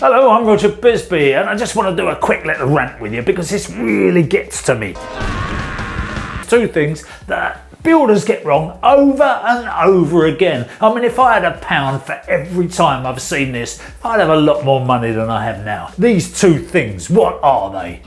Hello, I'm Roger Bisbee, and I just want to do a quick little rant with you because this really gets to me. Two things that builders get wrong over and over again. I mean, if I had £1 for every time I've seen this, I'd have a lot more money than I have now. These two things, what are they?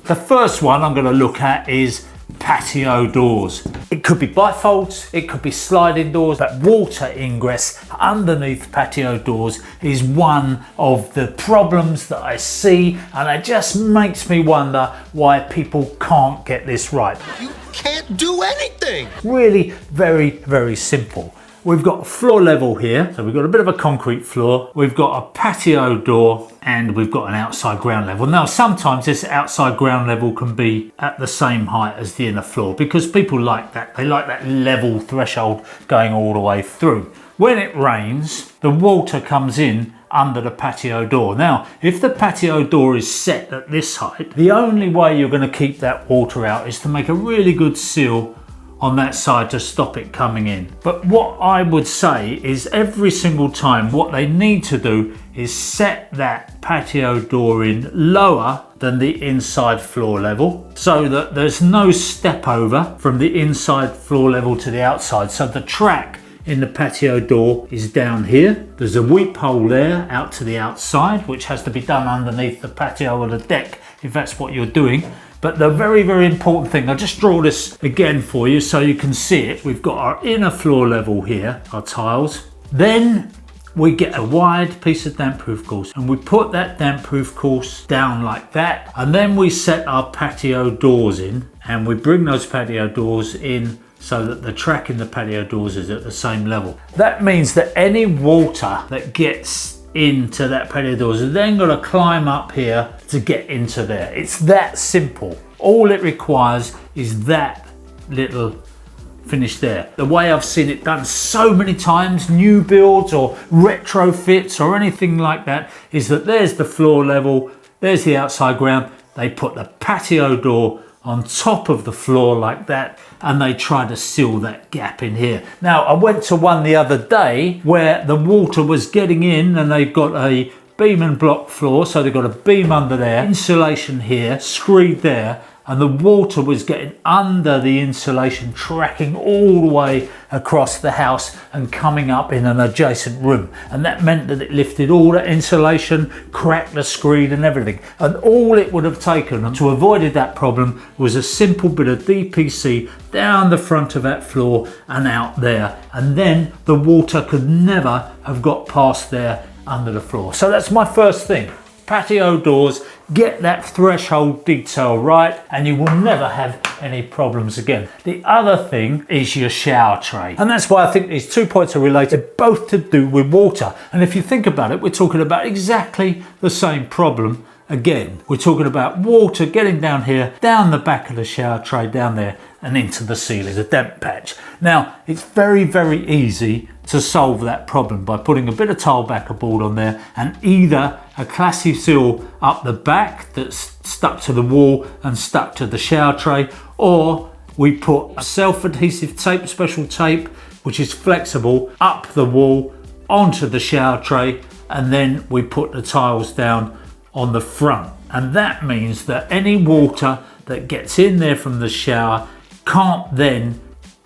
The first one I'm going to look at is patio doors. It could be bifolds, it could be sliding doors, but water ingress underneath patio doors is one of the problems that I see, and it just makes me wonder why people can't get this right. You can't do anything. Really very, very simple. We've got floor level here, so we've got a bit of a concrete floor, we've got a patio door, and we've got an outside ground level. Now sometimes this outside ground level can be at the same height as the inner floor because people like that. They like that level threshold going all the way through. When it rains, the water comes in under the patio door. Now, if the patio door is set at this height, the only way you're going to keep that water out is to make a really good seal on that side to stop it coming in. But what I would say is every single time what they need to do is set that patio door in lower than the inside floor level so that there's no step over from the inside floor level to the outside. So the track in the patio door is down here. There's a weep hole there out to the outside, which has to be done underneath the patio or the deck if that's what you're doing. But the very, very important thing, I'll just draw this again for you so you can see it. We've got our inner floor level here, our tiles. Then we get a wide piece of damp-proof course and we put that damp-proof course down like that. And then we set our patio doors in and we bring those patio doors in so that the track in the patio doors is at the same level. That means that any water that gets into that patio doors is then got to climb up here to get into there. It's that simple. All it requires is that little finish there. The way I've seen it done so many times, new builds or retrofits or anything like that, is that there's the floor level, there's the outside ground, they put the patio door on top of the floor like that and they try to seal that gap in here. Now I went to one the other day where the water was getting in and they've got a beam and block floor, so they've got a beam under there, insulation here, screed there, and the water was getting under the insulation, tracking all the way across the house and coming up in an adjacent room. And that meant that it lifted all that insulation, cracked the screed and everything. And all it would have taken to avoid that problem was a simple bit of DPC down the front of that floor and out there. And then the water could never have got past there under the floor. So that's my first thing. Patio doors, get that threshold detail right and you will never have any problems again. The other thing is your shower tray. And that's why I think these 2 points are related, both to do with water. And if you think about it, we're talking about exactly the same problem again. We're talking about water getting down here, down the back of the shower tray, down there and into the ceiling, the damp patch. Now, it's very, very easy to solve that problem by putting a bit of tile backer board on there and either a classy seal up the back that's stuck to the wall and stuck to the shower tray, or we put a self-adhesive tape, special tape, which is flexible, up the wall onto the shower tray, and then we put the tiles down on the front. And that means that any water that gets in there from the shower can't then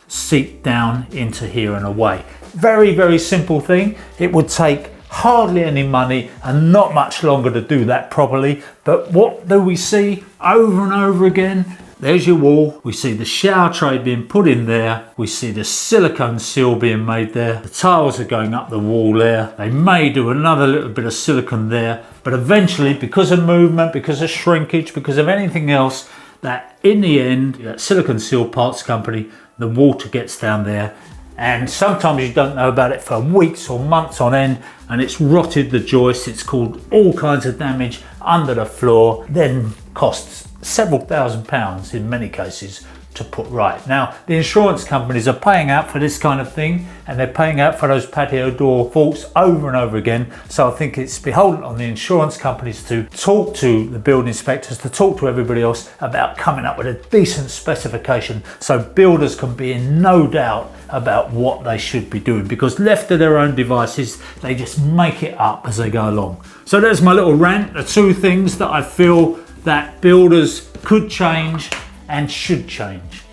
seep down into here and away. Very, very simple thing. It would take hardly any money and not much longer to do that properly. But what do we see over and over again? There's your wall. We see the shower tray being put in there. We see the silicone seal being made there. The tiles are going up the wall there. They may do another little bit of silicone there, but eventually, because of movement, because of shrinkage, because of anything else, that in the end, that silicone seal parts company, the water gets down there. And sometimes you don't know about it for weeks or months on end, and it's rotted the joist. It's caused all kinds of damage under the floor, then costs several £1000s in many cases to put right. Now, the insurance companies are paying out for this kind of thing, and they're paying out for those patio door faults over and over again. So I think it's beholden on the insurance companies to talk to the building inspectors, to talk to everybody else about coming up with a decent specification so builders can be in no doubt about what they should be doing, because left to their own devices, they just make it up as they go along. So there's my little rant, the two things that I feel that builders could change and should change.